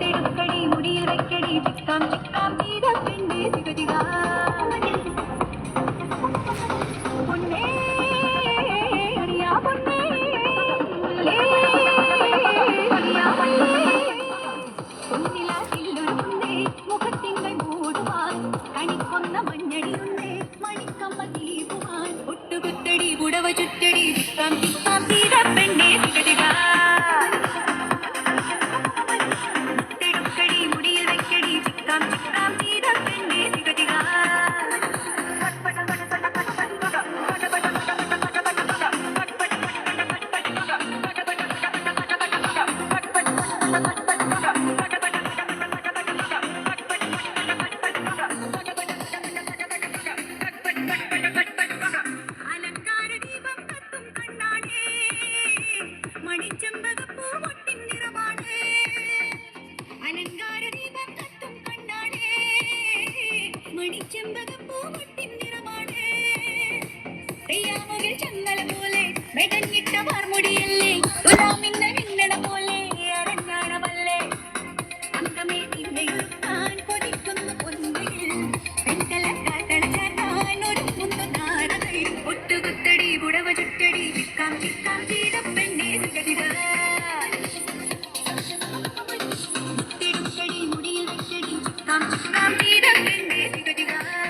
തെടുക്കടി മുടിയിൽ വെക്കടി ചിക്കാം ചിക്കാം തീര പെണ്ണേ തികതിക പൊന്നേ അറിയാ പൊന്നേ ലേ അറിയാ പൊന്നേ പൊന്നിലാസില്ലൊരുന്നേ മുഖത്തിങ്കൾ മൂടുവാൻ കണിക്കൊന്ന മഞ്ഞടിയുന്നേ മണിക്കമ്മ ദീപുവാൻ ഒട്ടുകുത്തടി പുടവ ചുറ്റടി ചിക്കാം ചിക്കാം തീര പെണ്ണേ തികതിക മുടിയല്ലേ തുലാമിന്ന മിന്നണ പോലെ അരഞ്ഞാണമല്ലേ അങ്കമേ തിന്നയൊരുക്കാൻ കൊതിക്കുന്ന പൊന്നിൽ പെൺകല കാട്ടണ ചാട്ടാൻ ഒരുങ്ങുന്ന നാടകൾ ഒട്ടുകുത്തടി പുടവ ചുറ്റടി ചിക്കാം ചിക്കാം